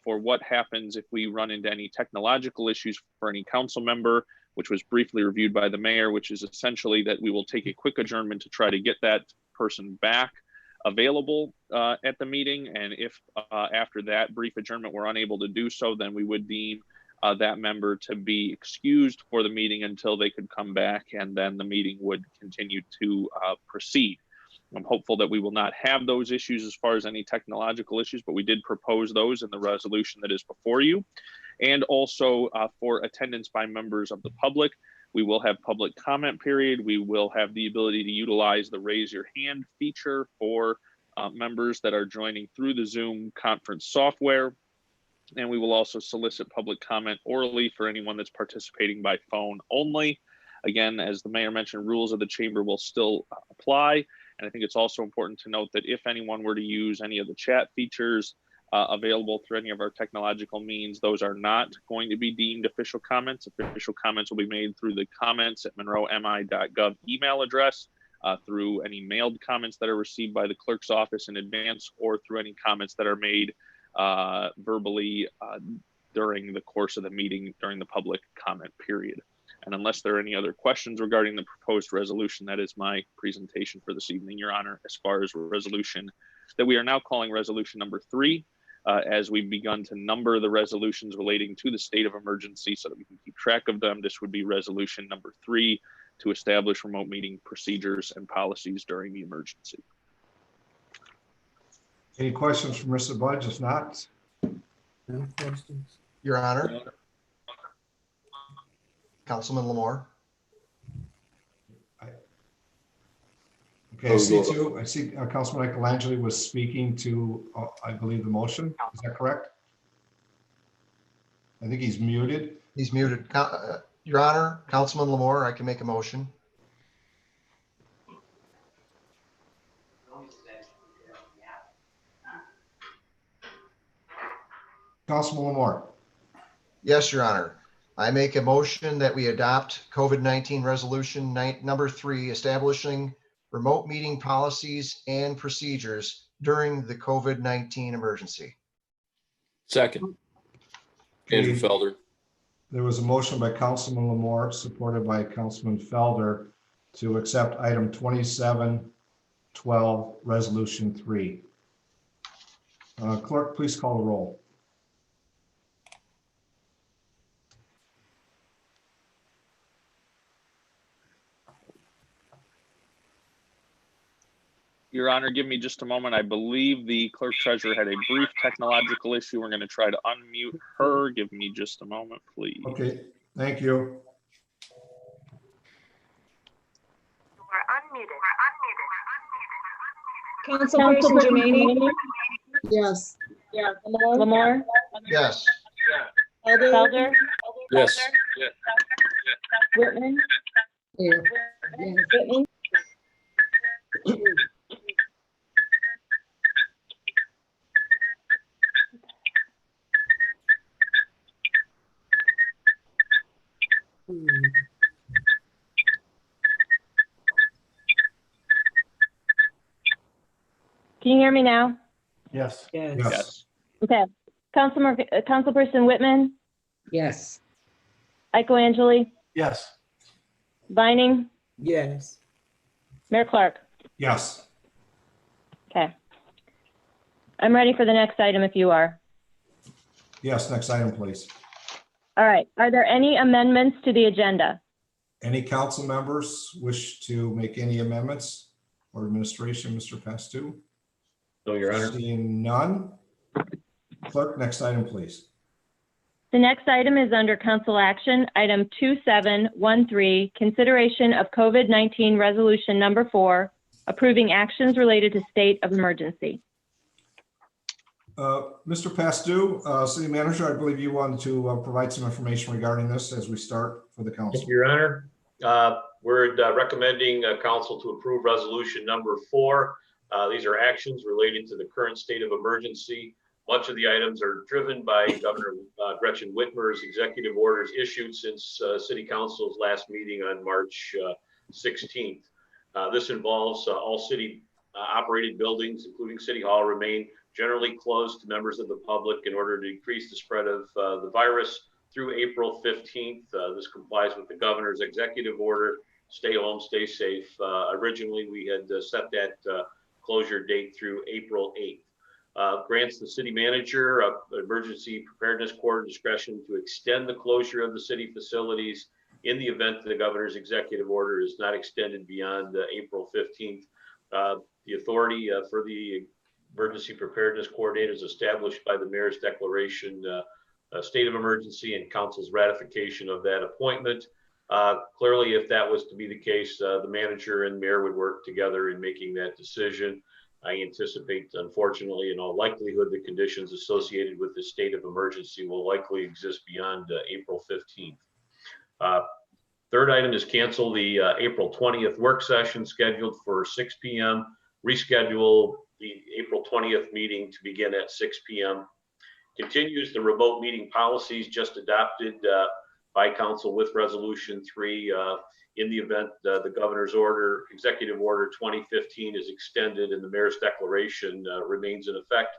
for what happens if we run into any technological issues for any council member, which was briefly reviewed by the mayor, which is essentially that we will take a quick adjournment to try to get that person back available at the meeting. And if after that brief adjournment we're unable to do so, then we would deem that member to be excused for the meeting until they could come back, and then the meeting would continue to proceed. I'm hopeful that we will not have those issues as far as any technological issues, but we did propose those in the resolution that is before you. And also for attendance by members of the public, we will have public comment period. We will have the ability to utilize the raise your hand feature for members that are joining through the Zoom conference software. And we will also solicit public comment orally for anyone that's participating by phone only. Again, as the mayor mentioned, rules of the chamber will still apply. And I think it's also important to note that if anyone were to use any of the chat features available through any of our technological means, those are not going to be deemed official comments. Official comments will be made through the comments@monroemi.gov email address, through any mailed comments that are received by the clerk's office in advance, or through any comments that are made verbally during the course of the meeting during the public comment period. And unless there are any other questions regarding the proposed resolution, that is my presentation for this evening, Your Honor, as far as resolution that we are now calling resolution number 3, as we've begun to number the resolutions relating to the state of emergency so that we can keep track of them. This would be resolution number 3 to establish remote meeting procedures and policies during the emergency. Any questions from Mr. Budge? If not, No questions. Your Honor. Councilman Lamore. okay, I see Councilman Michelangeli was speaking to, I believe, the motion. Is that correct? I think he's muted. He's muted. Your Honor, Councilman Lamore, I can make a motion. Councilman Lamore. Yes, Your Honor. I make a motion that we adopt COVID-19 resolution number 3, establishing remote meeting policies and procedures during the COVID-19 emergency. Second. Andrew Felder. There was a motion by Councilman Lamore, supported by Councilman Felder, to accept item 2712, resolution 3. Clerk, please call the roll. Your Honor, give me just a moment. I believe the clerk treasurer had a brief technological issue. We're going to try to unmute her. Give me just a moment, please. Okay, thank you. Councilperson Jermaine? Yes. Lamore? Yes. Felder? Yes. Whitman? Here. Yes. Whitman? Can you hear me now? Yes. Yes. Yes. Okay. Councilperson Whitman? Yes. Angeli? Yes. Vining? Yes. Mayor Clark? Yes. Okay. I'm ready for the next item if you are. Yes, next item, please. All right. Are there any amendments to the agenda? Any council members wish to make any amendments, or administration, Mr. Pastu? No, Your Honor. Seeing none. Clerk, next item, please. The next item is under council action, item 2713, consideration of COVID-19 resolution number 4, approving actions related to state of emergency. Mr. Pastu, City Manager, I believe you wanted to provide some information regarding this as we start for the council. Thank you, Your Honor. We're recommending council to approve resolution number 4. These are actions relating to the current state of emergency. Much of the items are driven by Governor Gretchen Whitmer's executive orders issued since City Council's last meeting on March 16th. This involves all city operated buildings, including City Hall, remain generally closed to members of the public in order to decrease the spread of the virus through April 15th. This complies with the governor's executive order, stay home, stay safe. Originally, we had set that closure date through April 8th. Grants the city manager emergency preparedness quarter discretion to extend the closure of the city facilities in the event that the governor's executive order is not extended beyond April 15th. The authority for the emergency preparedness coordinator is established by the mayor's declaration, state of emergency, and council's ratification of that appointment. Clearly, if that was to be the case, the manager and mayor would work together in making that decision. I anticipate, unfortunately, in all likelihood, the conditions associated with the state of emergency will likely exist beyond April 15th. Third item is cancel the April 20th work session scheduled for 6 p.m. Reschedule the April 20th meeting to begin at 6 p.m. Continues the remote meeting policies just adopted by council with resolution 3 in the event the governor's order, executive order 2015 is extended and the mayor's declaration remains in effect.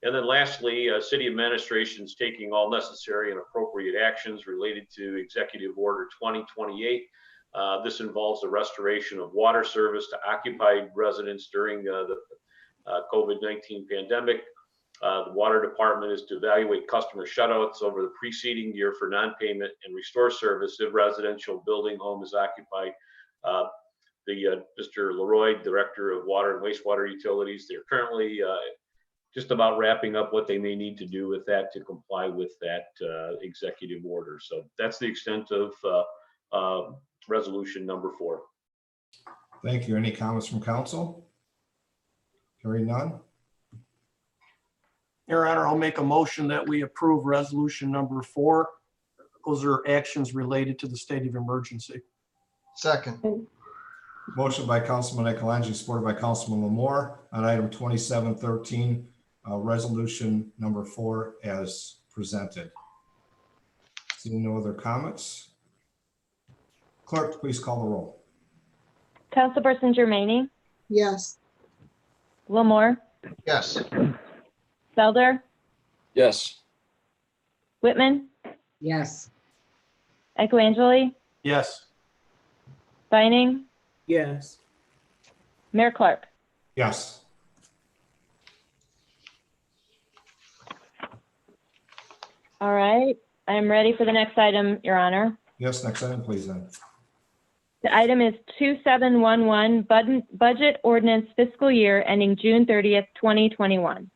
And then lastly, city administration is taking all necessary and appropriate actions related to executive order 2028. This involves the restoration of water service to occupied residents during the COVID-19 pandemic. The water department is to evaluate customer shutouts over the preceding year for non-payment and restore service if residential building home is occupied. Mr. Leroy, Director of Water and Wastewater Utilities, they're currently just about wrapping up what they may need to do with that to comply with that executive order. So that's the extent of resolution number 4. Thank you. Any comments from council? Hearing none. Your Honor, I'll make a motion that we approve resolution number 4. Those are actions related to the state of emergency. Second. Motion by Councilman Ekalenji, supported by Councilman Lamore on item 2713, resolution number 4 as presented. Seeing no other comments. Clerk, please call the roll. Councilperson Germaini, Yes. Lamore, Yes. Felder, Yes. Whitman, Yes. Ekuangeli, Yes. Vining, Yes. Mayor Clark. Yes. All right, I'm ready for the next item, Your Honor. Yes, next item, please then. The item is 2711, budget ordinance fiscal year ending June 30th, 2021.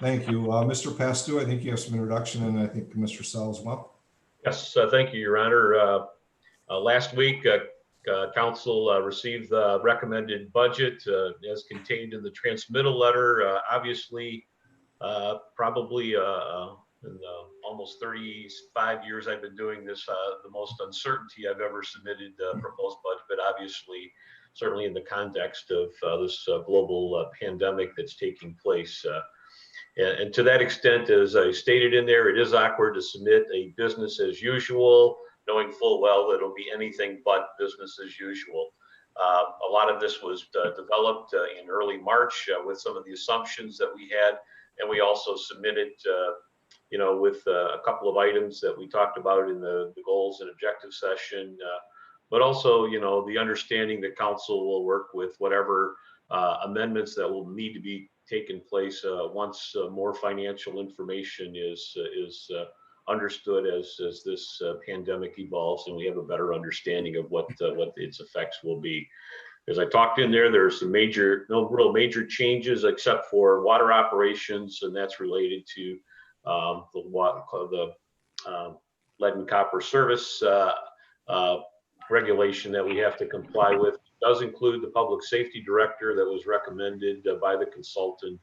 Thank you. Mr. Pastu, I think you have some introduction, and I think Mr. Sell as well. Yes, thank you, Your Honor. Last week, council received the recommended budget as contained in the transmittal letter. Obviously, probably in the almost 35 years I've been doing this, the most uncertainty I've ever submitted proposed budget, but obviously, certainly in the context of this global pandemic that's taking place. And to that extent, as I stated in there, it is awkward to submit a business as usual, knowing full well that it'll be anything but business as usual. A lot of this was developed in early March with some of the assumptions that we had, and we also submitted, with a couple of items that we talked about in the goals and objective session, but also, the understanding that council will work with whatever amendments that will need to be taken place once more financial information is understood as this pandemic evolves and we have a better understanding of what its effects will be. As I talked in there, there's some no real major changes except for water operations, and that's related to the lead and copper service regulation that we have to comply with. It does include the public safety director that was recommended by the consultant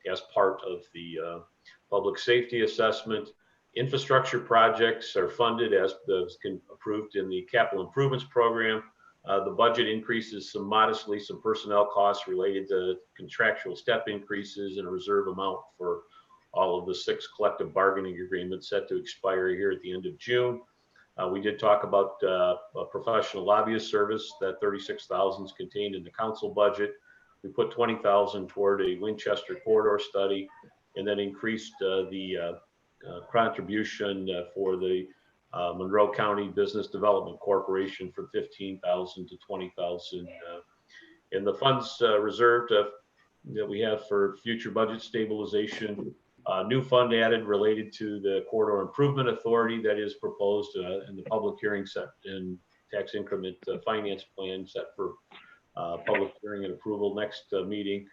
as part of the public safety assessment. Infrastructure projects are funded as approved in the capital improvements program. The budget increases modestly some personnel costs related to contractual step increases and a reserve amount for all of the 6 collective bargaining agreements set to expire here at the end of June. We did talk about a professional lobbyist service. That $36,000 is contained in the council budget. We put 20,000 toward a Winchester corridor study, and then increased the contribution for the Monroe County Business Development Corporation from 15,000 to 20,000. And the funds reserved that we have for future budget stabilization, new fund added related to the Corridor Improvement Authority that is proposed in the public hearing set in tax increment finance plan set for public hearing and approval next meeting.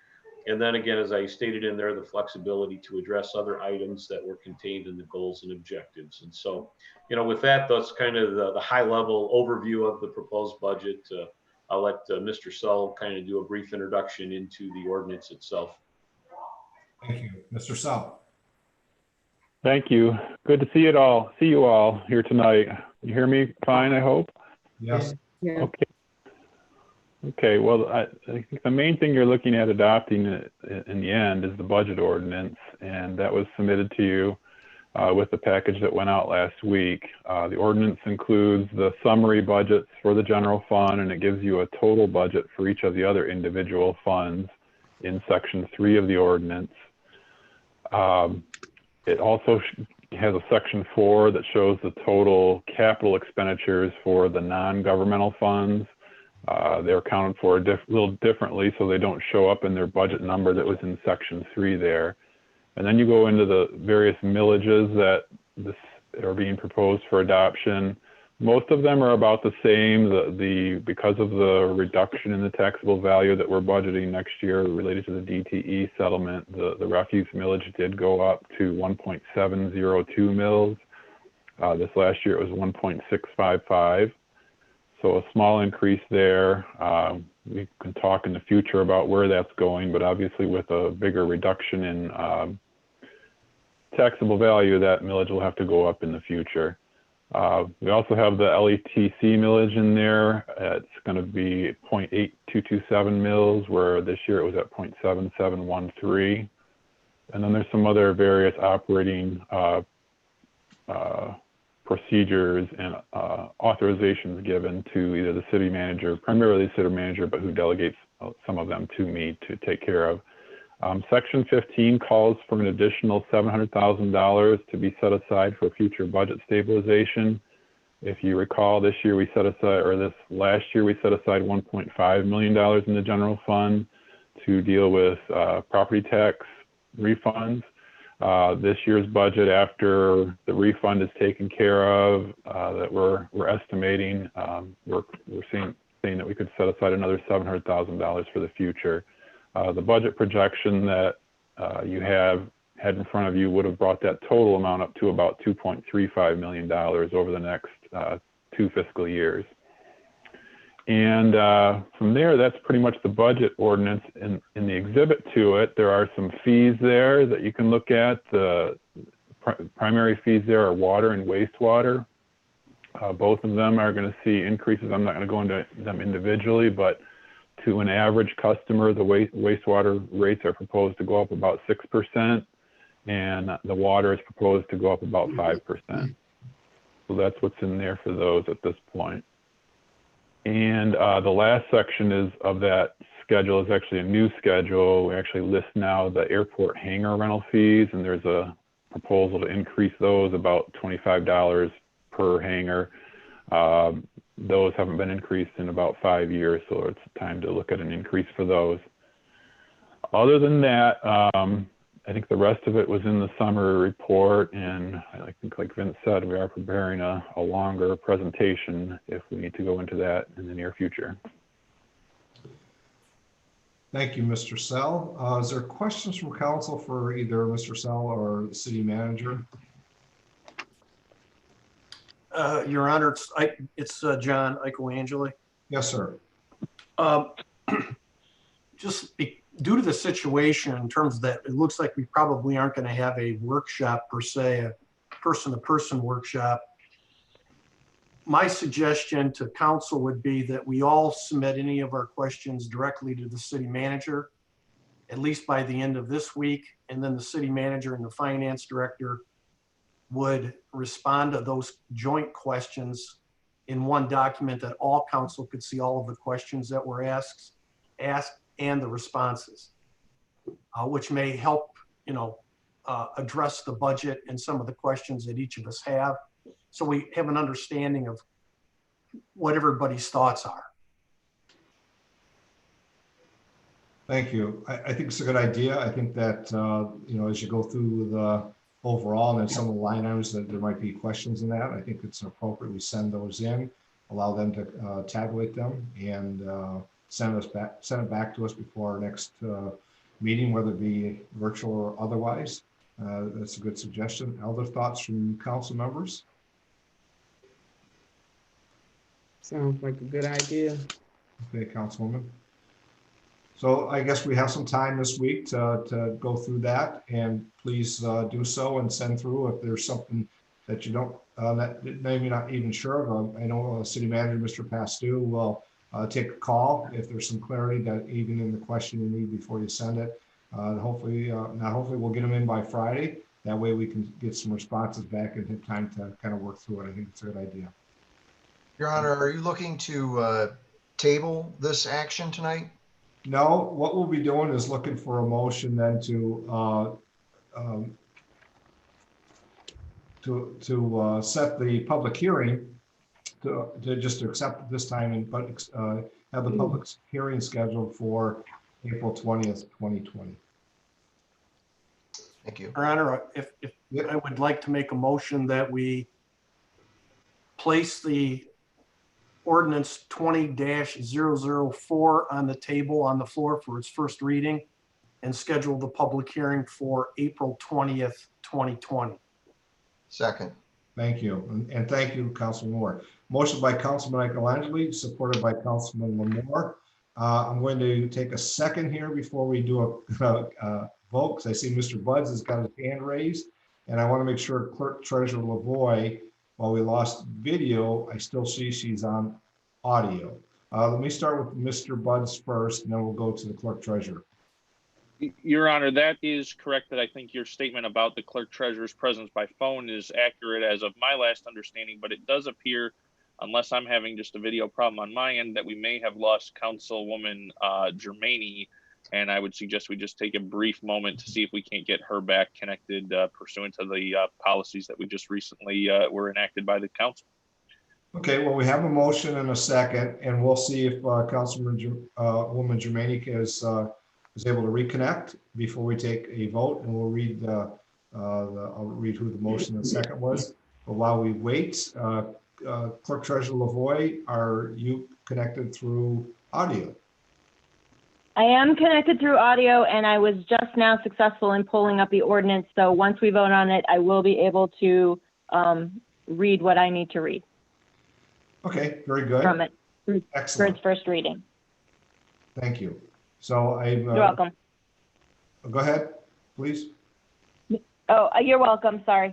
And then again, as I stated in there, the flexibility to address other items that were contained in the goals and objectives. And so, you know, with that, that's kind of the high level overview of the proposed budget. I'll let Mr. Sell kind of do a brief introduction into the ordinance itself. Thank you. Mr. Sell. Thank you. Good to see you all here tonight. You hear me fine, I hope? Yes. Yeah. Okay. Okay, well, I think the main thing you're looking at adopting in the end is the budget ordinance, and that was submitted to you with the package that went out last week. The ordinance includes the summary budgets for the general fund, and it gives you a total budget for each of the other individual funds in section 3 of the ordinance. It also has a section 4 that shows the total capital expenditures for the non-governmental funds. They're accounted for a little differently, so they don't show up in their budget number that was in section 3 there. And then you go into the various millages that are being proposed for adoption. Most of them are about the same. Because of the reduction in the taxable value that we're budgeting next year related to the DTE settlement, the refuse millage did go up to 1.702 mils. This last year it was 1.655. So a small increase there. We can talk in the future about where that's going, but obviously with a bigger reduction in taxable value, that millage will have to go up in the future. We also have the LETC millage in there. It's going to be 0.8227 mils, where this year it was at 0.7713. And then there's some other various operating procedures and authorizations given to either the city manager, primarily the city manager, but who delegates some of them to me to take care of. Section 15 calls for an additional $700,000 to be set aside for future budget stabilization. If you recall, this year we set aside, or this last year we set aside $1.5 million in the general fund to deal with property tax refunds. This year's budget, after the refund is taken care of, that we're estimating, we're saying that we could set aside another $700,000 for the future. The budget projection that you had in front of you would have brought that total amount up to about $2.35 million over the next 2 fiscal years. And from there, that's pretty much the budget ordinance. In the exhibit to it, there are some fees there that you can look at. The primary fees there are water and wastewater. Both of them are going to see increases. I'm not going to go into them individually, but to an average customer, the wastewater rates are proposed to go up about 6%, and the water is proposed to go up about 5%. So that's what's in there for those at this point. And the last section of that schedule is actually a new schedule. We actually list now the airport hangar rental fees, and there's a proposal to increase those about $25 per hangar. Those haven't been increased in about 5 years, so it's time to look at an increase for those. Other than that, I think the rest of it was in the summary report, and I think, like Vince said, we are preparing a longer presentation if we need to go into that in the near future. Thank you, Mr. Sell. Is there questions from council for either Mr. Sell or the city manager? Your Honor, it's John Icoangeli. Yes, sir. Due to the situation in terms of that, it looks like we probably aren't going to have a workshop per se, a person-to-person workshop. My suggestion to council would be that we all submit any of our questions directly to the city manager, at least by the end of this week, and then the city manager and the finance director would respond to those joint questions in one document that all council could see all of the questions that were asked. and the responses, which may help, address the budget and some of the questions that each of us have. So we have an understanding of what everybody's thoughts are. Thank you. I think it's a good idea. I think that, as you go through the overall and then some of the line items that there might be questions in that, I think it's appropriate we send those in, allow them to tabulate them and send it back to us before our next meeting, whether it be virtual or otherwise. That's a good suggestion. Other thoughts from council members? Sounds like a good idea. Okay, Councilwoman. So I guess we have some time this week to go through that, and please do so and send through if there's something that you don't, that maybe not even sure of. I know City Manager, Mr. Pastu, will take a call if there's some clarity that even in the question you need before you send it. Hopefully we'll get them in by Friday. That way we can get some responses back and have time to kind of work through it. I think it's a good idea. Your Honor, are you looking to table this action tonight? No, what we'll be doing is looking for a motion then to set the public hearing to just accept it this time and have the public hearing scheduled for April 20th, 2020. Thank you. Your Honor, if I would like to make a motion that we place the ordinance 20-004 on the table on the floor for its first reading and schedule the public hearing for April 20th, 2020. Second. Thank you. And thank you, Councilman Moore. Motion by Councilman Michaelangeli, supported by Councilman Lamore. I'm going to take a second here before we do a vote, because I see Mr. Buds has got his hand raised, and I want to make sure Clerk Treasurer Lavoy, while we lost video, I still see she's on audio. Let me start with Mr. Buds first, and then we'll go to the Clerk Treasurer. Your Honor, that is correct. That I think your statement about the Clerk Treasurer's presence by phone is accurate as of my last understanding, but it does appear, unless I'm having just a video problem on my end, that we may have lost Councilwoman Germaini, and I would suggest we just take a brief moment to see if we can't get her back connected pursuant to the policies that we just recently were enacted by the council. Okay, well, we have a motion and a second, and we'll see if Councilwoman Germaini is able to reconnect before we take a vote, and we'll read I'll read who the motion and second was. But while we wait, Clerk Treasurer Lavoy, are you connected through audio? I am connected through audio, and I was just now successful in pulling up the ordinance. So once we vote on it, I will be able to read what I need to read. Okay, very good. From it for Excellent. its first reading. Thank you. So You're welcome. Go ahead, please. Oh, you're welcome. Sorry.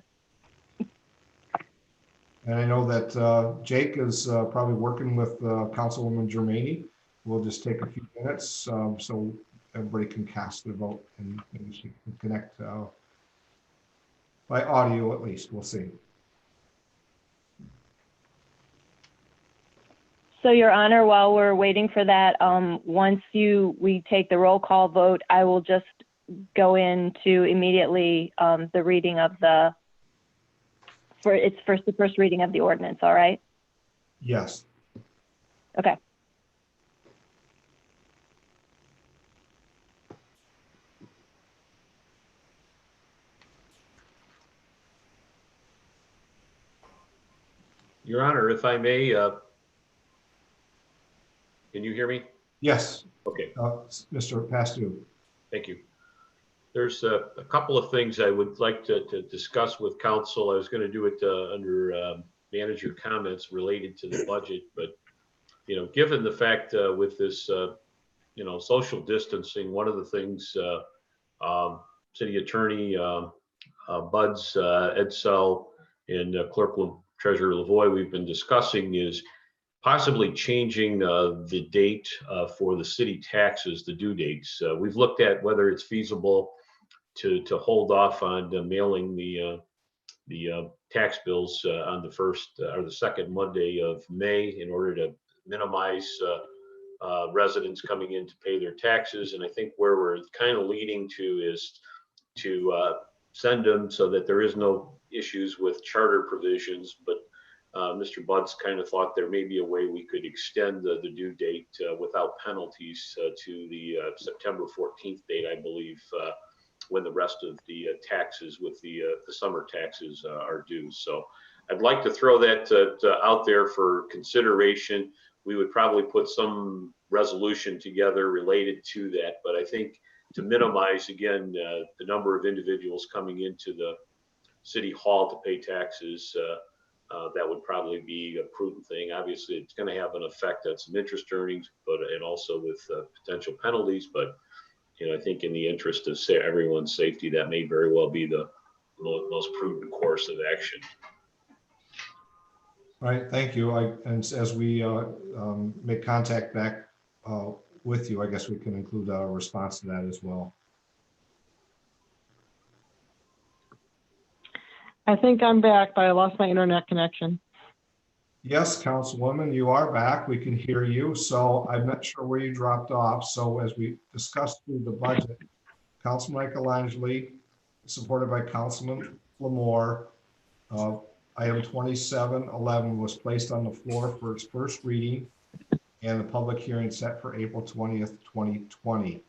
And I know that Jake is probably working with Councilwoman Germaini. We'll just take a few minutes so everybody can cast their vote and maybe she can connect by audio at least. We'll see. So, Your Honor, while we're waiting for that, once we take the roll call vote, I will just go into immediately the reading of the first reading of the ordinance. All right? Yes. Okay. Your Honor, if I may, can you hear me? Yes. Okay, Mr. Pastu. thank you. There's a couple of things I would like to discuss with council. I was going to do it under manager comments related to the budget, but given the fact with this social distancing, one of the things City Attorney Buds, Edsel, and Clerk Treasurer Lavoy we've been discussing is possibly changing the date for the city taxes, the due dates. We've looked at whether it's feasible to hold off on mailing the tax bills on the first or the second Monday of May in order to minimize residents coming in to pay their taxes. And I think where we're kind of leading to is to send them so that there is no issues with charter provisions. But Mr. Buds kind of thought there may be a way we could extend the due date without penalties to the September 14th date, I believe, when the rest of the taxes with the summer taxes are due. So I'd like to throw that out there for consideration. We would probably put some resolution together related to that, but I think to minimize, again, the number of individuals coming into the city hall to pay taxes, that would probably be a prudent thing. Obviously, it's going to have an effect on some interest earnings, and also with potential penalties. But I think in the interest of everyone's safety, that may very well be the most prudent course of action. All right, thank you. And as we make contact back with you, I guess we can include a response to that as well. I think I'm back, but I lost my internet connection. Yes, Councilwoman, you are back. We can hear you. So I'm not sure where you dropped off. So as we discussed through the budget, Councilman Michelangeli, supported by Councilman Lamore, item 2711 was placed on the floor for its first reading and the public hearing set for April 20th, 2020.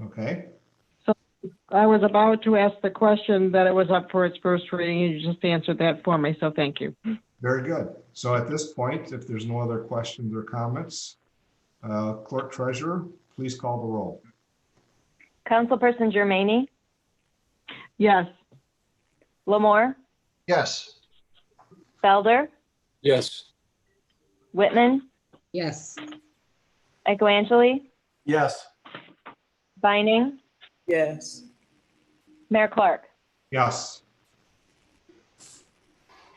Okay. I was about to ask the question that it was up for its first reading. You just answered that for me, so thank you. Very good. So at this point, if there's no other questions or comments, Clerk Treasurer, please call the roll. Councilperson Germaini, Yes. Lamore, Yes. Felder, Yes. Whitman, Yes. Echoangeli, Yes. Vining, Yes. Mayor Clark. Yes.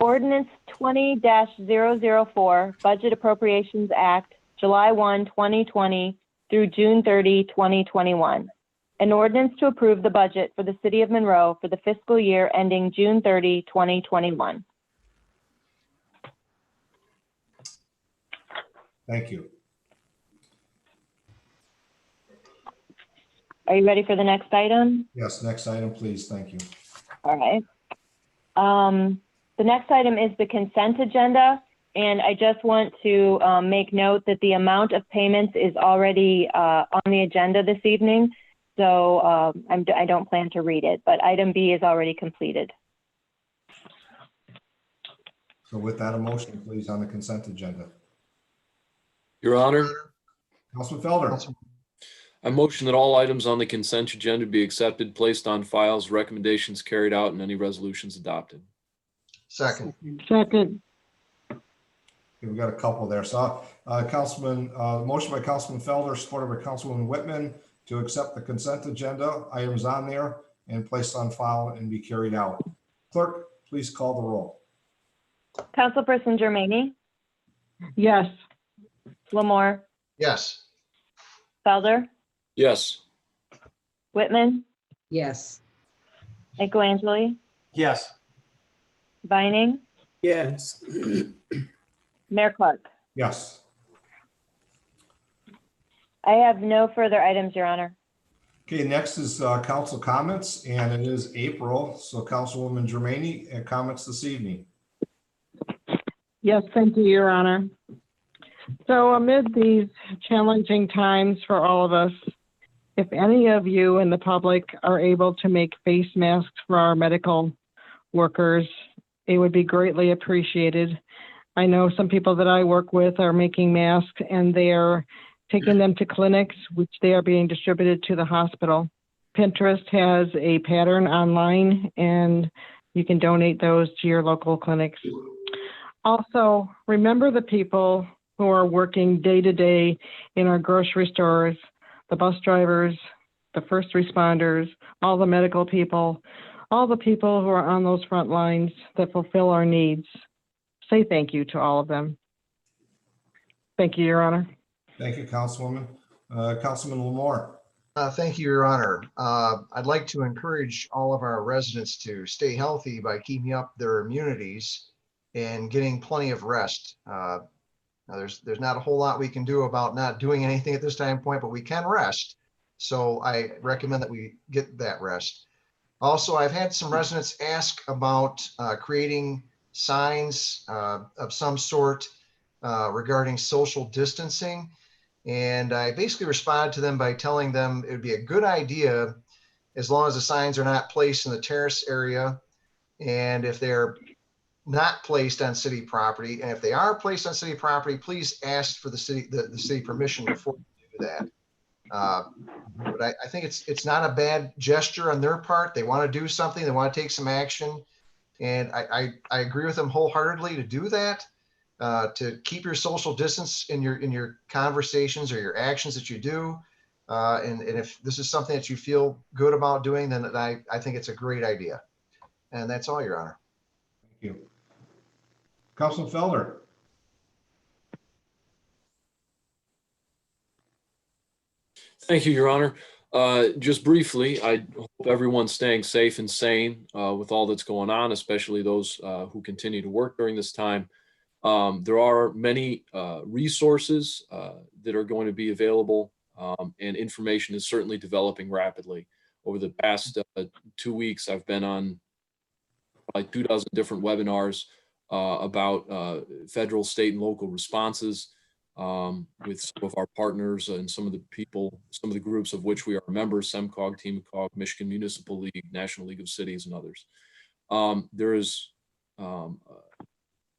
Ordinance 20-004, Budget Appropriations Act, July 1, 2020 through June 30, 2021. An ordinance to approve the budget for the City of Monroe for the fiscal year ending June 30, 2021. Thank you. Are you ready for the next item? Yes, next item, please. Thank you. All right. The next item is the consent agenda, and I just want to make note that the amount of payments is already on the agenda this evening, so I don't plan to read it, but item B is already completed. So with that, a motion, please, on the consent agenda. Your Honor, Councilman Felder. I motion that all items on the consent agenda be accepted, placed on files, recommendations carried out, and any resolutions adopted. Second. Second. Okay, we've got a couple there. So motion by Councilman Felder, supported by Councilwoman Whitman, to accept the consent agenda items on there and placed on file and be carried out. Clerk, please call the roll. Councilperson Germaini, Yes. Lamore, Yes. Felder, Yes. Whitman, Yes. Echoangeli, Yes. Vining, Yes. Mayor Clark. Yes. I have no further items, Your Honor. Okay, next is council comments, and it is April. So Councilwoman Germaini, comments this evening. Yes, thank you, Your Honor. So amid these challenging times for all of us, if any of you in the public are able to make face masks for our medical workers, it would be greatly appreciated. I know some people that I work with are making masks and they are taking them to clinics, which they are being distributed to the hospital. Pinterest has a pattern online and you can donate those to your local clinics. Also, remember the people who are working day to day in our grocery stores, the bus drivers, the first responders, all the medical people, all the people who are on those front lines that fulfill our needs. Say thank you to all of them. Thank you, Your Honor. Thank you, Councilwoman. Councilman Lamore. Thank you, Your Honor. I'd like to encourage all of our residents to stay healthy by keeping up their immunities and getting plenty of rest. Now, there's not a whole lot we can do about not doing anything at this time point, but we can rest. So I recommend that we get that rest. Also, I've had some residents ask about creating signs of some sort regarding social distancing. And I basically responded to them by telling them it would be a good idea as long as the signs are not placed in the terrace area. And if they're not placed on city property, and if they are placed on city property, please ask for the city permission before you do that. But I think it's not a bad gesture on their part. They want to do something. They want to take some action. And I agree with them wholeheartedly to do that, to keep your social distance in your conversations or your actions that you do. And if this is something that you feel good about doing, then I think it's a great idea. And that's all, Your Honor. Thank you. Councilman Felder. Thank you, Your Honor. Just briefly, I hope everyone's staying safe and sane with all that's going on, especially those who continue to work during this time. There are many resources that are going to be available, and information is certainly developing rapidly. Over the past 2 weeks, I've been on like 24 different webinars about federal, state, and local responses with some of our partners and some of the people, some of the groups of which we are members: SEMCOG, TMCOG, Michigan Municipal League, National League of Cities, and others. There is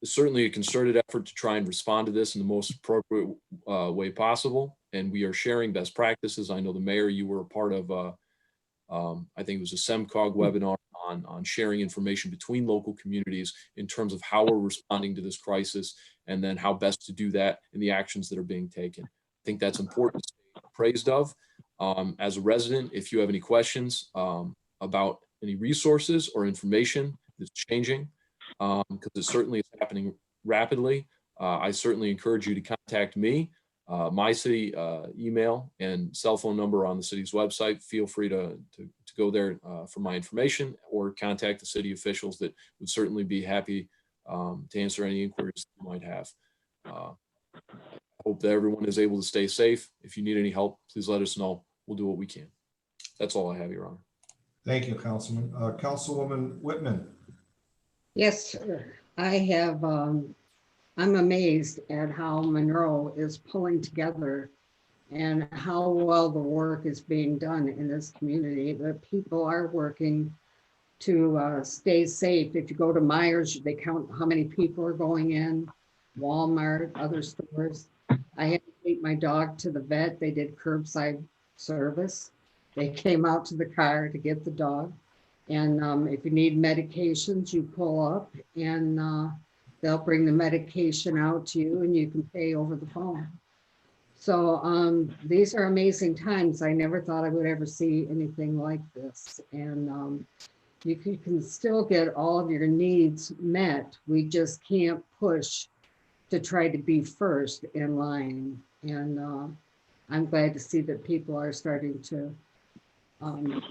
certainly a concerted effort to try and respond to this in the most appropriate way possible, and we are sharing best practices. I know the mayor, you were a part of, I think it was a SEMCOG webinar on sharing information between local communities in terms of how we're responding to this crisis, and then how best to do that in the actions that are being taken. I think that's important to be praised of. As a resident, if you have any questions about any resources or information that's changing, because it certainly is happening rapidly, I certainly encourage you to contact me. My city email and cell phone number on the city's website. Feel free to go there for my information, or contact the city officials that would certainly be happy to answer any inquiries you might have. I hope that everyone is able to stay safe. If you need any help, please let us know. We'll do what we can. That's all I have, Your Honor. Thank you, Councilman. Councilwoman Whitman. Yes, sir. I have, I'm amazed at how Monroe is pulling together and how well the work is being done in this community. The people are working to stay safe. If you go to Myers, they count how many people are going in, Walmart, other stores. I had to take my dog to the vet. They did curbside service. They came out to the car to get the dog. And if you need medications, you pull up and they'll bring the medication out to you and you can pay over the phone. So these are amazing times. I never thought I would ever see anything like this. And you can still get all of your needs met. We just can't push to try to be first in line. And I'm glad to see that people are starting to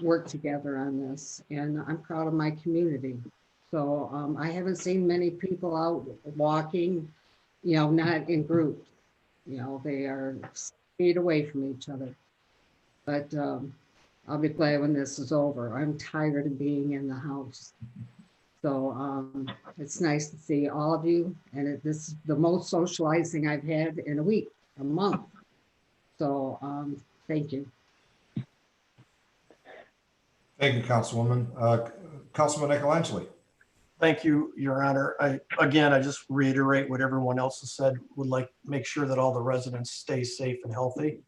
work together on this. And I'm proud of my community. So I haven't seen many people out walking, you know, not in groups. You know, they are 6 feet away from each other. But I'll be glad when this is over. I'm tired of being in the house. So it's nice to see all of you. And this is the most socializing I've had in a week, a month. So thank you. Thank you, Councilwoman. Councilman Nicolangeli. Thank you, Your Honor. I just reiterate what everyone else has said. Would like to make sure that all the residents stay safe and healthy.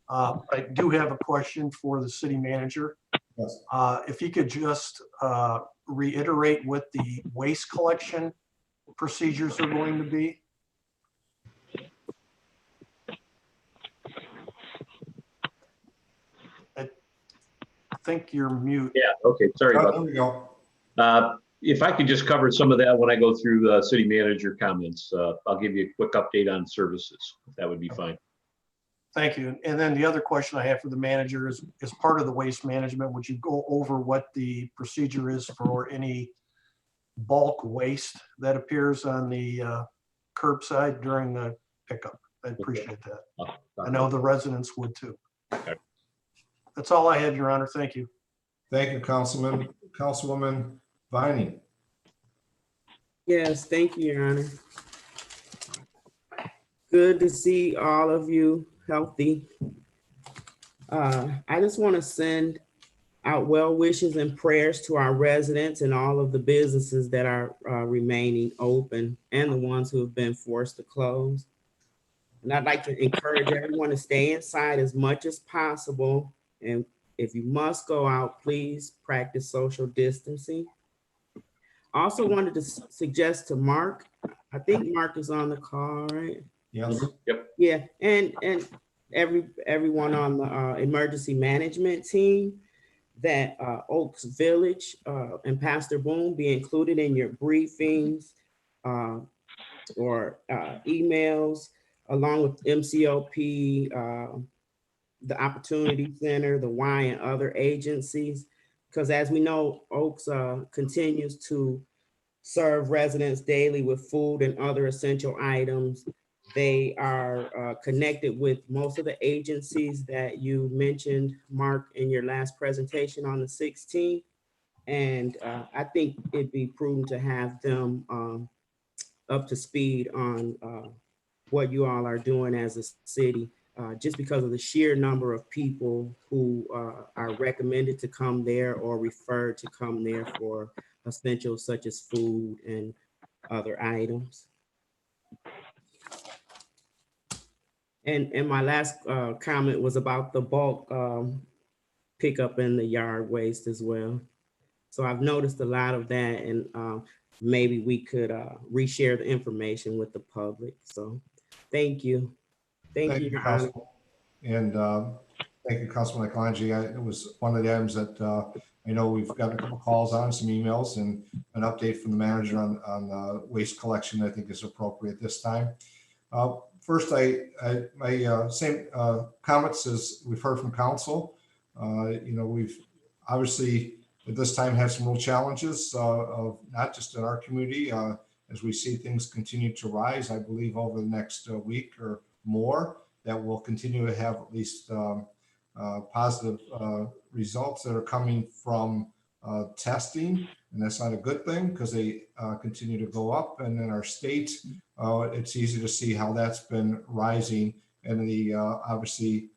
I do have a question for the city manager. Yes. If he could just reiterate what the waste collection procedures are going to be. I think you're mute. Yeah, okay, sorry about There we go. that. If I could just cover some of that when I go through the city manager comments, I'll give you a quick update on services, if that would be fine. Thank you. And then the other question I have for the manager is, as part of the waste management, would you go over what the procedure is for any bulk waste that appears on the curbside during the pickup. I appreciate that. I Uh, know the residents would too. Okay. That's all I have, Your Honor. Thank you. Thank you, Councilman. Councilwoman Vining. Yes, thank you, Your Honor. Good to see all of you healthy. I just want to send out well wishes and prayers to our residents and all of the businesses that are remaining open and the ones who have been forced to close. And I'd like to encourage everyone to stay inside as much as possible. And if you must go out, please practice social distancing. Also wanted to suggest to Mark, I think Mark is on the call, right? Yes. Yeah, and everyone on the emergency management team, that Oaks Village and Pastor Boone be included in your briefings or emails, along with MCOP, the Opportunity Center, the Y, and other agencies. Because as we know, Oaks continues to serve residents daily with food and other essential items. They are connected with most of the agencies that you mentioned, Mark, in your last presentation on the 16th. And I think it'd be prudent to have them up to speed on what you all are doing as a city, just because of the sheer number of people who are recommended to come there or referred to come there for essentials such as food and other items. And my last comment was about the bulk pickup in the yard waste as well. So I've noticed a lot of that, and maybe we could reshare the information with the public. So thank you. Thank you, Your Honor. And thank you, Councilman Akalanji. It was one of the items that I know we've gotten a couple calls on, some emails, and an update from the manager on waste collection I think is appropriate this time. First, my same comments as we've heard from council. We've obviously at this time had some real challenges of not just in our community as we see things continue to rise. I believe over the next week or more that we'll continue to have at least positive results that are coming from testing, and that's not a good thing because they continue to go up. And in our state, it's easy to see how that's been rising, and the obviously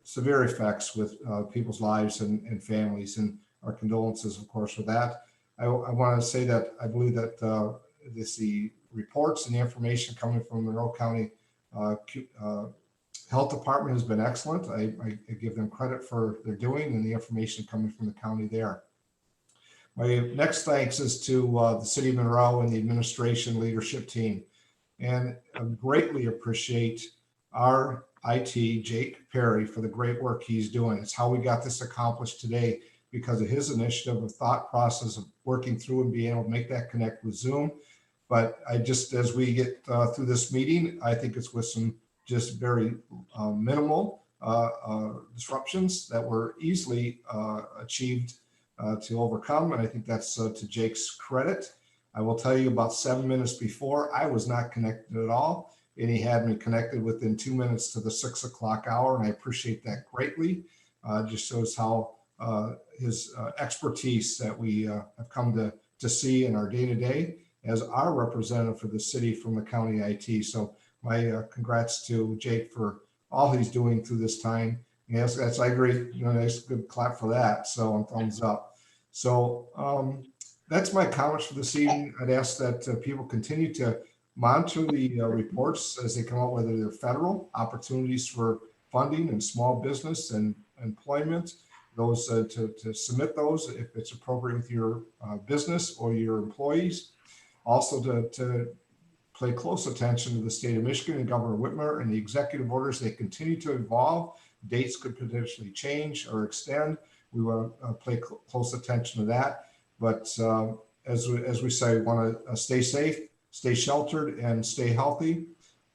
severe effects with people's lives and families, and our condolences, of course, for that. I want to say that I believe that the reports and the information coming from Monroe County Health Department has been excellent. I give them credit for their doing and the information coming from the county there. My next thanks is to the City of Monroe and the administration leadership team. And I greatly appreciate our IT, Jake Perry, for the great work he's doing. It's how we got this accomplished today because of his initiative of thought process of working through and being able to make that connect with Zoom. But as we get through this meeting, I think it's with some just very minimal disruptions that were easily achieved to overcome. And I think that's to Jake's credit. I will tell you about 7 minutes before, I was not connected at all. And he had me connected within 2 minutes to the 6 o'clock hour. And I appreciate that greatly. Just shows how his expertise that we have come to see in our day-to-day as our representative for the city from the county IT. So my congrats to Jake for all he's doing through this time. Yes, that's, I agree. Nice, good clap for that. So thumbs up. So that's my comments for this evening. I'd ask that people continue to monitor the reports as they come out, whether they're federal opportunities for funding and small business and employment, those to submit those if it's appropriate with your business or your employees. Also to pay close attention to the state of Michigan and Governor Whitmer and the executive orders. They continue to evolve. Dates could potentially change or extend. We want to pay close attention to that. But as we say, we want to stay safe, stay sheltered, and stay healthy.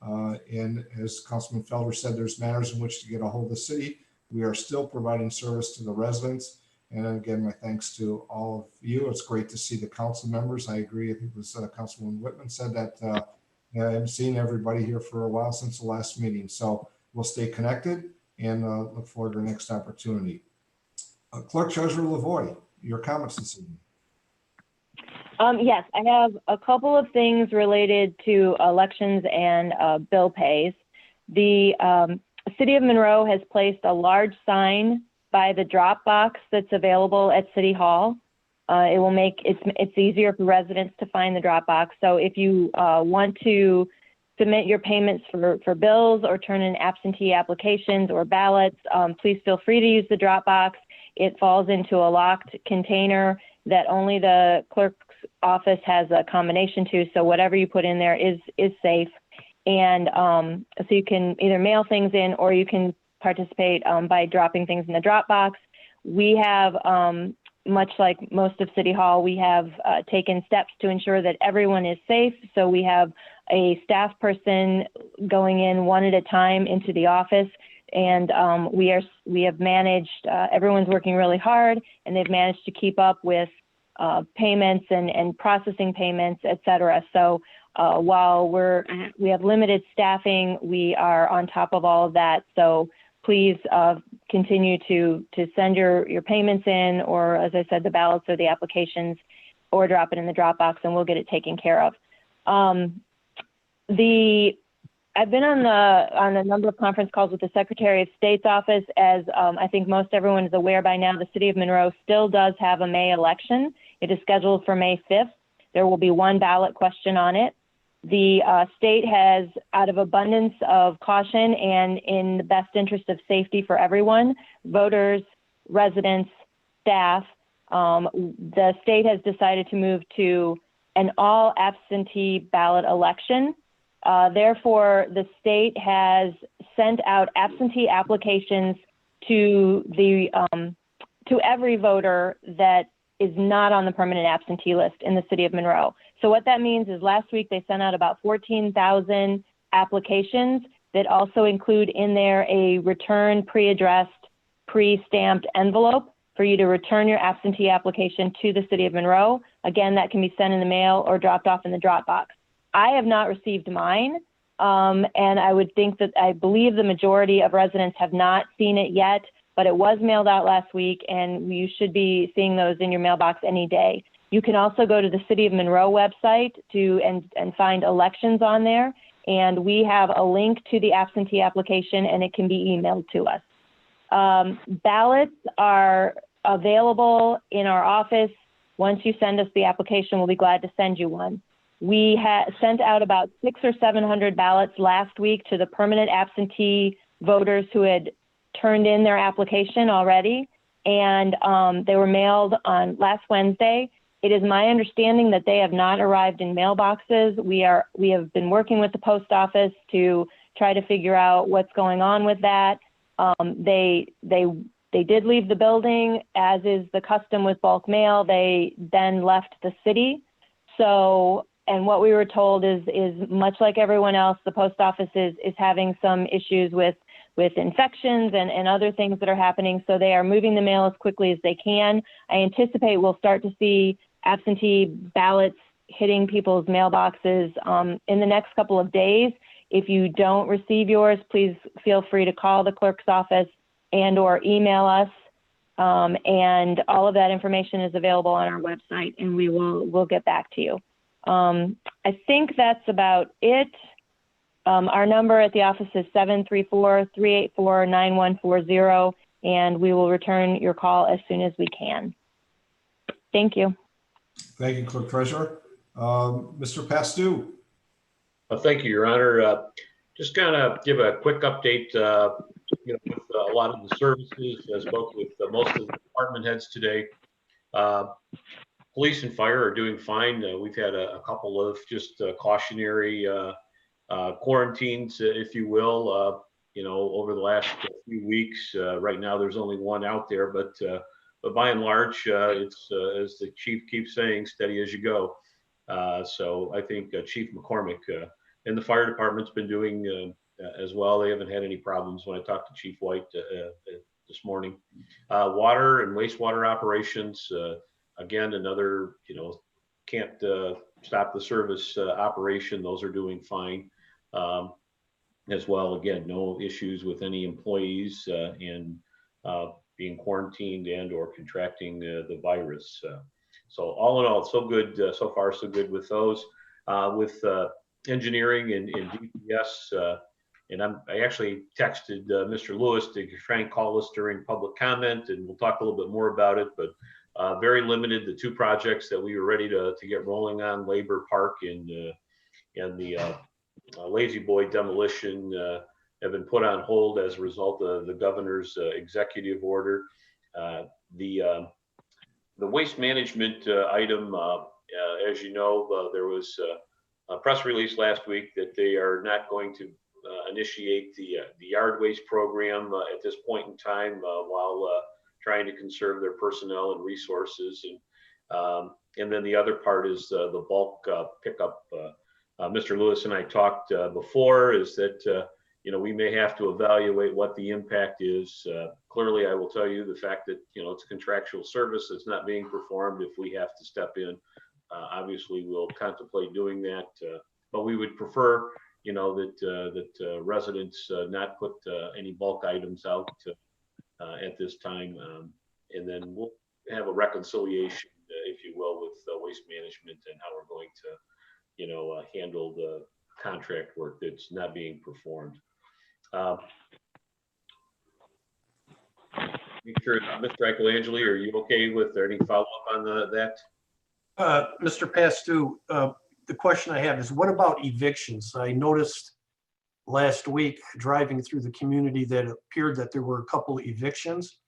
And as Councilman Felder said, there's manners in which to get a hold of the city. We are still providing service to the residents. And again, my thanks to all of you. It's great to see the council members. I agree. I think it was Councilman Whitman said that I haven't seen everybody here for a while since the last meeting. So we'll stay connected and look forward to the next opportunity. Clerk Treasurer Lavoy, your comments this evening. Yes, I have a couple of things related to elections and bill pays. The City of Monroe has placed a large sign by the drop box that's available at City Hall. It will make it's easier for residents to find the drop box. So if you want to submit your payments for bills or turn in absentee applications or ballots, please feel free to use the drop box. It falls into a locked container that only the clerk's office has a combination to. So whatever you put in there is safe. And so you can either mail things in or you can participate by dropping things in the drop box. We have, much like most of City Hall, we have taken steps to ensure that everyone is safe. So we have a staff person going in one at a time into the office. And we have managed, everyone's working really hard, and they've managed to keep up with payments and processing payments, et cetera. So while we have limited staffing, we are on top of all of that. So please continue to send your payments in, or as I said, the ballots or the applications, or drop it in the Dropbox, and we'll get it taken care of. I've been on a number of conference calls with the Secretary of State's office. As I think most everyone is aware by now, the City of Monroe still does have a May election. It is scheduled for May 5th. There will be one ballot question on it. The state has, out of abundance of caution and in the best interest of safety for everyone, voters, residents, staff, the state has decided to move to an all absentee ballot election. Therefore, the state has sent out absentee applications to every voter that is not on the permanent absentee list in the City of Monroe. So what that means is last week they sent out about 14,000 applications that also include in there a return pre-addressed, pre-stamped envelope for you to return your absentee application to the City of Monroe. Again, that can be sent in the mail or dropped off in the drop box. I have not received mine, and I believe the majority of residents have not seen it yet, but it was mailed out last week, and you should be seeing those in your mailbox any day. You can also go to the City of Monroe website and find elections on there, and we have a link to the absentee application, and it can be emailed to us. Ballots are available in our office. Once you send us the application, we'll be glad to send you one. We sent out about 600 or 700 ballots last week to the permanent absentee voters who had turned in their application already, and they were mailed on last Wednesday. It is my understanding that they have not arrived in mailboxes. We have been working with the post office to try to figure out what's going on with that. They did leave the building, as is the custom with bulk mail. They then left the city. So, and what we were told is much like everyone else, the post office is having some issues with infections and other things that are happening. So they are moving the mail as quickly as they can. I anticipate we'll start to see absentee ballots hitting people's mailboxes in the next couple of days. If you don't receive yours, please feel free to call the clerk's office and or email us. And all of that information is available on our website, and we'll get back to you. I think that's about it. Our number at the office is 734-384-9140, and we will return your call as soon as we can. Thank you. Thank you, Clerk Treasurer. Mr. Pastou. Thank you, Your Honor. Just kind of give a quick update, with a lot of the services. I spoke with most of the department heads today. Police and fire are doing fine. We've had a couple of just cautionary quarantines, if you will, over the last few weeks. Right now, there's only one out there, but by and large, it's, as the chief keeps saying, steady as you go. So I think Chief McCormick and the fire department's been doing as well. They haven't had any problems when I talked to Chief White this morning. Water and wastewater operations, again, another, can't stop the service operation. Those are doing fine as well. Again, no issues with any employees and being quarantined and or contracting the virus. So all in all, so good. So far, so good with those. With engineering and DPS, and I actually texted Mr. Lewis to try and call us during public comment, and we'll talk a little bit more about it, but very limited. The two projects that we were ready to get rolling on, Labor Park and the Lazy Boy demolition, have been put on hold as a result of the governor's executive order. The waste management item, as you know, there was a press release last week that they are not going to initiate the yard waste program at this point in time while trying to conserve their personnel and resources. And then the other part is the bulk pickup. Mr. Lewis and I talked before is that we may have to evaluate what the impact is. Clearly, I will tell you the fact that it's a contractual service that's not being performed. If we have to step in, obviously we'll contemplate doing that. But we would prefer, that residents not put any bulk items out at this time, and then we'll have a reconciliation, if you will, with waste management and how we're going to, handle the contract work that's not being performed. Make sure, Mr. Michelangeli, are you okay with any follow-up on that? Mr. Pastu, the question I have is, what about evictions? I noticed last week driving through the community that it appeared that there were a couple of evictions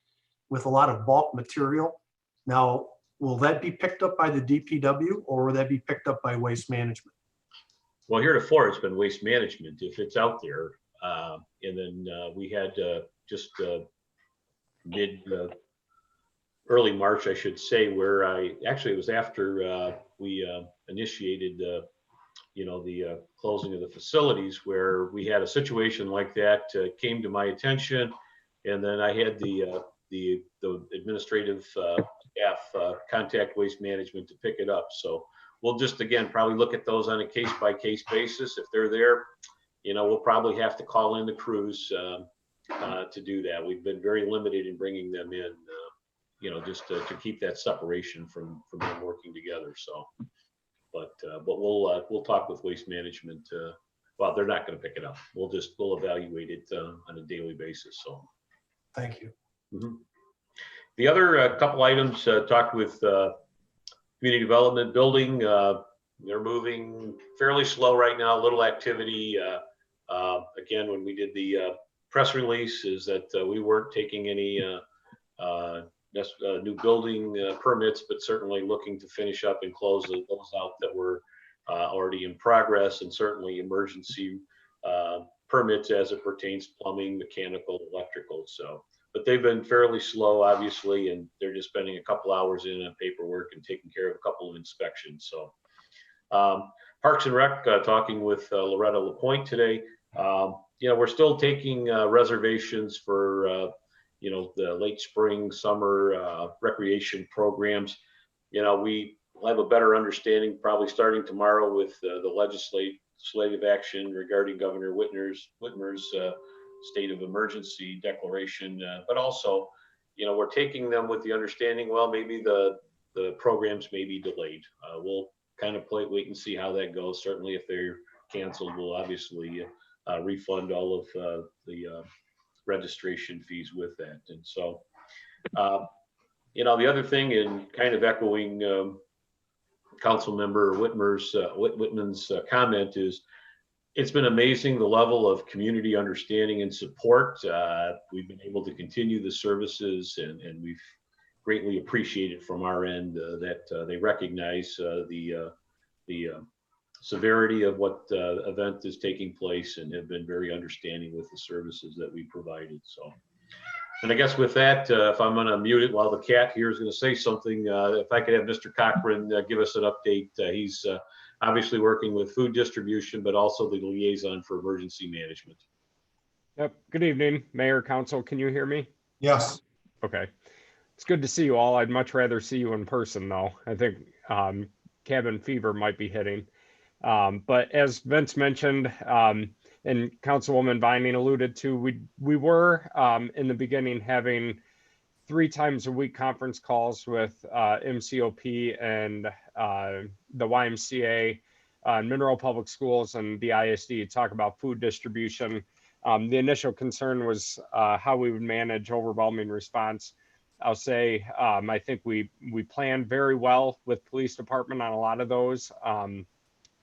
with a lot of bulk material. Now, will that be picked up by the DPW or will that be picked up by Waste Management? Well, heretofore it's been Waste Management if it's out there. And then we had just early March, I should say, where it was after we initiated the closing of the facilities, where we had a situation like that came to my attention, and then I had the administrative staff contact Waste Management to pick it up. So we'll just, again, probably look at those on a case-by-case basis. If they're there, we'll probably have to call in the crews to do that. We've been very limited in bringing them in, just to keep that separation from them working together. So, but we'll talk with Waste Management. Well, they're not going to pick it up. We'll evaluate it on a daily basis. So, thank you. Mm-hmm. The other couple items talked with community development building. They're moving fairly slow right now. Little activity. Again, when we did the press release, is that we weren't taking any new building permits, but certainly looking to finish up and close those out that were already in progress, and certainly emergency permits as it pertains to plumbing, mechanical, electrical. So, but they've been fairly slow, obviously, and they're just spending a couple hours in on paperwork and taking care of a couple of inspections. So, Parks and Rec, talking with Loretta LaPointe today. We're still taking reservations for the late spring, summer recreation programs. We will have a better understanding probably starting tomorrow with the legislative action regarding Governor Whitmer's state of emergency declaration. But also, we're taking them with the understanding, well, maybe the programs may be delayed. We'll kind of wait and see how that goes. Certainly if they're canceled, we'll obviously refund all of the registration fees with that. And so, the other thing, and kind of echoing Council Member Whitman's comment, is it's been amazing the level of community understanding and support. We've been able to continue the services, and we've greatly appreciated from our end that they recognize the severity of what event is taking place, and have been very understanding with the services that we provided. So, and I guess with that, if I'm going to mute it while the cat here is going to say something, if I could have Mr. Cochran give us an update. He's obviously working with food distribution, but also the liaison for emergency management. Yep. Good evening, Mayor, Council. Can you hear me? Yes. Okay. It's good to see you all. I'd much rather see you in person, though. I think cabin fever might be hitting. But as Vince mentioned, and Councilwoman Vining alluded to, we were in the beginning having 3 times a week conference calls with MCOP and the YMCA, Monroe Public Schools, and the ISD to talk about food distribution. The initial concern was how we would manage overwhelming response. I'll say I think we planned very well with police department on a lot of those.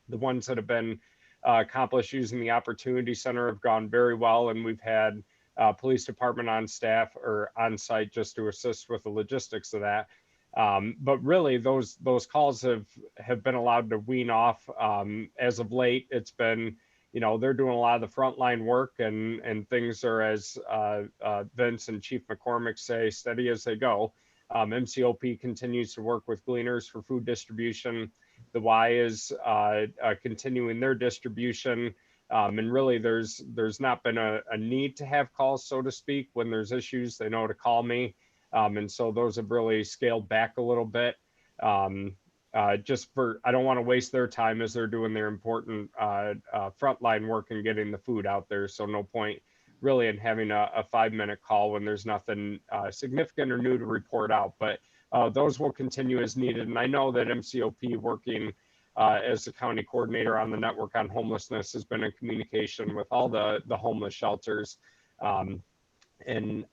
The ones that have been accomplished using the Opportunity Center have gone very well, and we've had police department on staff or on site just to assist with the logistics of that. But really, those calls have been allowed to wean off. As of late, it's been, they're doing a lot of the frontline work, and things are, as Vince and Chief McCormick say, steady as they go. MCOP continues to work with Gleaners for food distribution. The Y is continuing their distribution. And really, there's not been a need to have calls, so to speak. When there's issues, they know to call me. And so those have really scaled back a little bit. I don't want to waste their time as they're doing their important frontline work and getting the food out there. So no point really in having a 5-minute call when there's nothing significant or new to report out. But those will continue as needed. And I know that MCOP, working as the county coordinator on the network on homelessness, has been in communication with all the homeless shelters and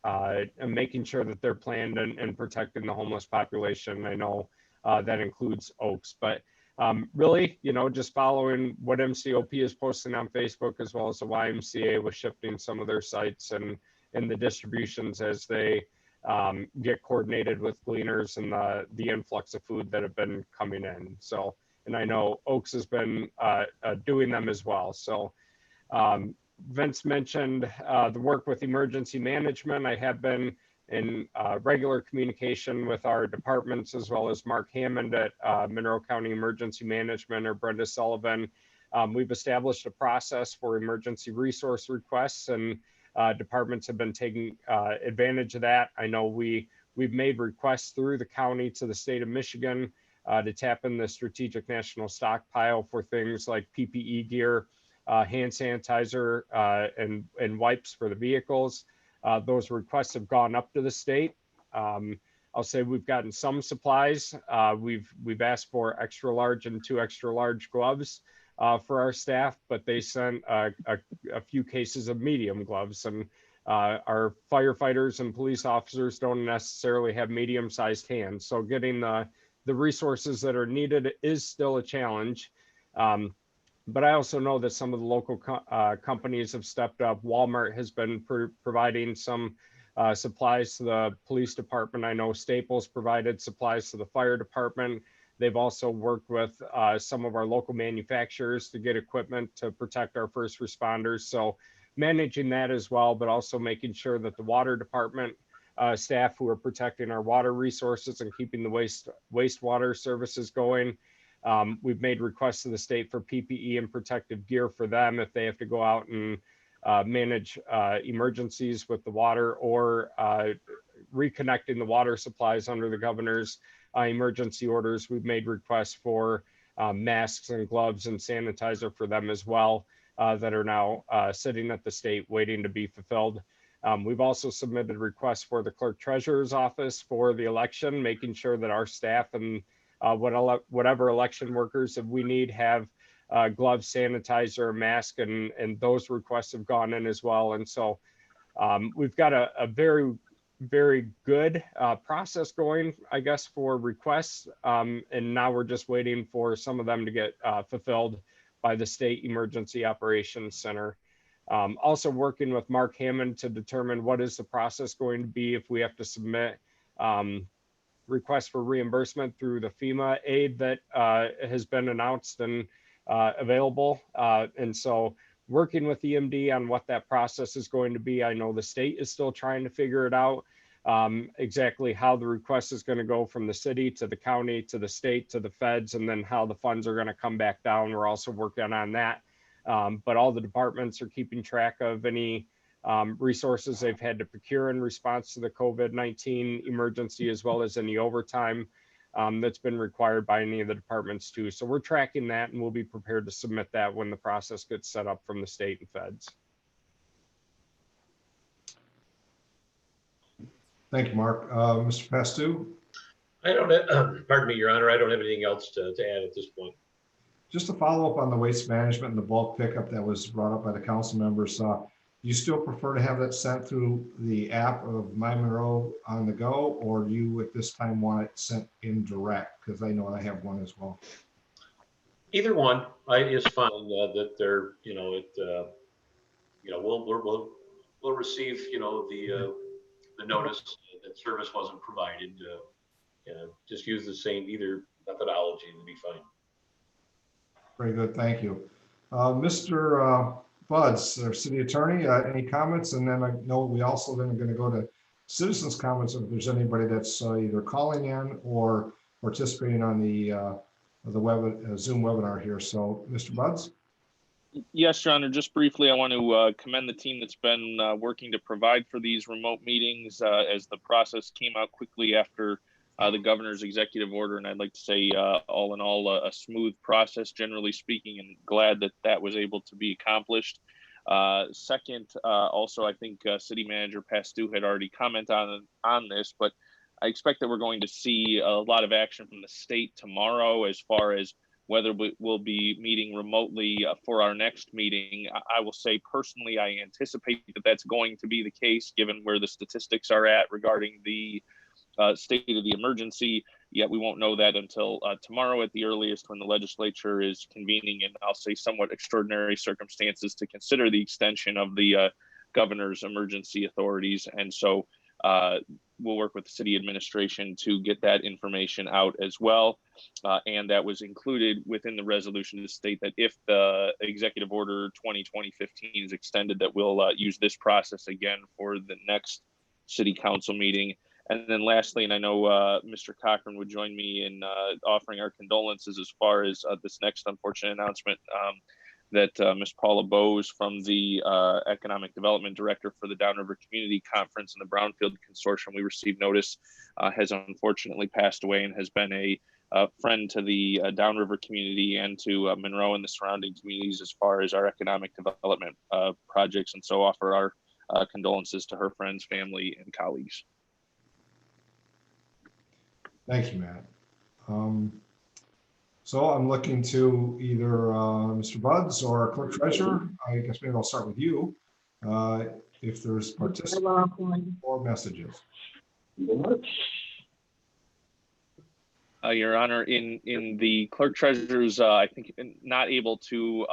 making sure that they're planned and protecting the homeless population. I know that includes Oaks, but really, just following what MCOP is posting on Facebook, as well as the YMCA with shifting some of their sites and the distributions as they get coordinated with Gleaners and the influx of food that have been coming in. So, and I know Oaks has been doing them as well. So Vince mentioned the work with emergency management. I have been in regular communication with our departments, as well as Mark Hammond at Monroe County Emergency Management, or Brenda Sullivan. We've established a process for emergency resource requests, and departments have been taking advantage of that. I know we've made requests through the county to the state of Michigan to tap in the strategic national stockpile for things like PPE gear, hand sanitizer, and wipes for the vehicles. Those requests have gone up to the state. I'll say we've gotten some supplies. We've asked for extra large and 2 extra large gloves for our staff, but they sent a few cases of medium gloves, and our firefighters and police officers don't necessarily have medium-sized hands. So getting the resources that are needed is still a challenge. But I also know that some of the local companies have stepped up. Walmart has been providing some supplies to the police department. I know Staples provided supplies to the fire department. They've also worked with some of our local manufacturers to get equipment to protect our first responders. So managing that as well, but also making sure that the water department staff who are protecting our water resources and keeping the wastewater services going. We've made requests to the state for PPE and protective gear for them if they have to go out and manage emergencies with the water, or reconnecting the water supplies under the governor's emergency orders. We've made requests for masks and gloves and sanitizer for them as well, that are now sitting at the state waiting to be fulfilled. We've also submitted requests for the clerk treasurer's office for the election, making sure that our staff and whatever election workers that we need have gloves, sanitizer, mask, and those requests have gone in as well. And so we've got a very, very good process going, I guess, for requests. And now we're just waiting for some of them to get fulfilled by the State Emergency Operations Center. Also working with Mark Hammond to determine what is the process going to be if we have to submit requests for reimbursement through the FEMA aid that has been announced and available. And so working with EMD on what that process is going to be. I know the state is still trying to figure it out, exactly how the request is going to go from the city to the county to the state to the feds, and then how the funds are going to come back down. We're also working on that. But all the departments are keeping track of any resources they've had to procure in response to the COVID-19 emergency, as well as any overtime. that's been required by any of the departments too. So we're tracking that, and we'll be prepared to submit that when the process gets set up from the state and feds. Thank you, Mark. Mr. Pastu? I don't have, pardon me, Your Honor, I don't have anything else to add at this point. Just to follow up on the waste management and the bulk pickup that was brought up by the council members, do you still prefer to have that sent through the app of My Monroe on the go, or do you at this time want it sent in direct? Because I know I have one as well. Either one is fine. That they're, we'll receive, the notice that service wasn't provided. Just use the same either methodology and be fine. Very good, thank you. Mr. Buds, our city attorney, any comments? And then I know we also then are going to go to citizens' comments if there's anybody that's either calling in or participating on the Zoom webinar here. So, Mr. Buds? Yes, Your Honor, just briefly, I want to commend the team that's been working to provide for these remote meetings as the process came out quickly after the governor's executive order. And I'd like to say all in all, a smooth process, generally speaking, and glad that that was able to be accomplished. Second, also, I think City Manager Pastu had already commented on this, but I expect that we're going to see a lot of action from the state tomorrow as far as whether we'll be meeting remotely for our next meeting. I will say personally, I anticipate that that's going to be the case given where the statistics are at regarding the state of the emergency. Yet we won't know that until tomorrow at the earliest, when the legislature is convening in, I'll say, somewhat extraordinary circumstances to consider the extension of the governor's emergency authorities. And so we'll work with the city administration to get that information out as well. And that was included within the resolution to state that if the executive order 2020-15 is extended, that we'll use this process again for the next city council meeting. And then lastly, and I know Mr. Cochran would join me in offering our condolences as far as this next unfortunate announcement that Ms. Paula Bowes, from the Economic Development Director for the Downriver Community Conference and the Brownfield Consortium, we received notice, has unfortunately passed away, and has been a friend to the Downriver community and to Monroe and the surrounding communities as far as our economic development projects. And so offer our condolences to her friends, family, and colleagues. Thank you, Matt. So I'm looking to either Mr. Buds or our clerk treasurer. I guess maybe I'll start with you. If there's participants or messages. Your Honor, in the clerk treasurer's, I think, not able to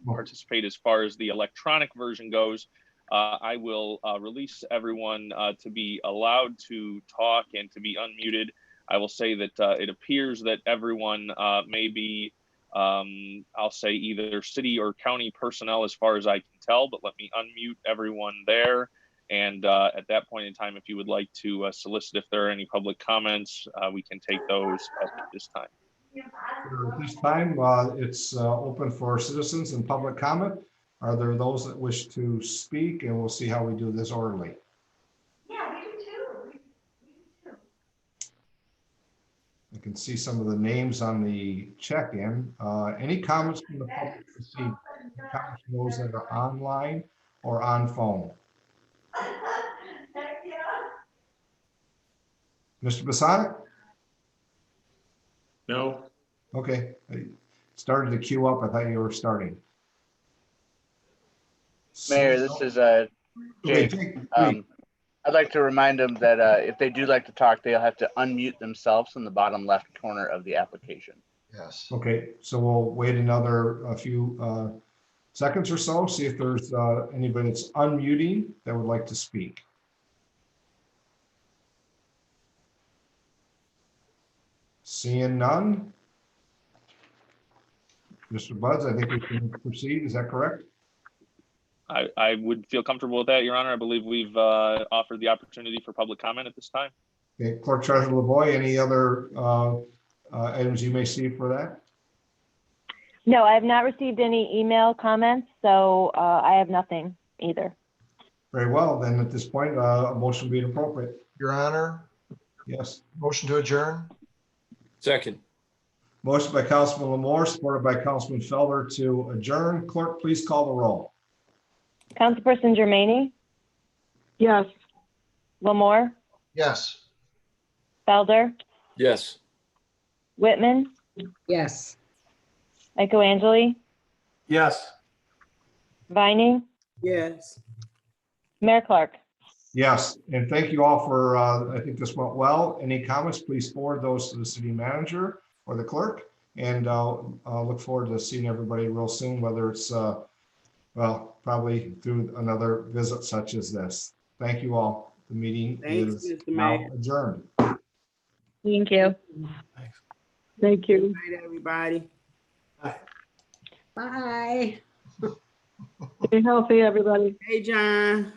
participate as far as the electronic version goes. I will release everyone to be allowed to talk and to be unmuted. I will say that it appears that everyone may be, I'll say, either city or county personnel as far as I can tell, but let me unmute everyone there. And at that point in time, if you would like to solicit if there are any public comments, we can take those at this time. At this time, it's open for citizens and public comment. Are there those that wish to speak? And we'll see how we do this orderly. I can see some of the names on the check-in. Any comments from the public to see comments from those that are online or on phone? Mr. Bassanic? No. Okay, I started to queue up. I thought you were starting. Mayor, this is Jake. I'd like to remind them that if they do like to talk, they'll have to unmute themselves in the bottom left corner of the application. Yes. Okay, so we'll wait a few seconds or so, see if there's anybody that's unmuting that would like to speak. Seeing none. Mr. Buds, I think we can proceed. Is that correct? I would feel comfortable with that, Your Honor. I believe we've offered the opportunity for public comment at this time. Okay, Clerk Treasurer LaVoy, any other items you may see for that? No, I have not received any email comments, so I have nothing either. Very well, then at this point, a motion would be appropriate. Your Honor? Yes. Motion to adjourn? Second. Motion by Councilman Lamore, supported by Councilman Felder to adjourn. Clerk, please call the roll. Councilperson Germaine, Yes. Lamore, Yes. Felder, Yes. Whitman, Yes. Michaelangeli, Yes. Vining, Yes. Mayor Clark. Yes, and thank you all for, I think this went well. Any comments, please forward those to the city manager or the clerk. And I'll look forward to seeing everybody real soon, whether it's, well, probably through another visit such as this. Thank you all. The meeting Thanks, is Mr. now Mayor. adjourned. Thank you. Thank you. Good night, everybody. Bye. Stay healthy, everybody. Hey, John.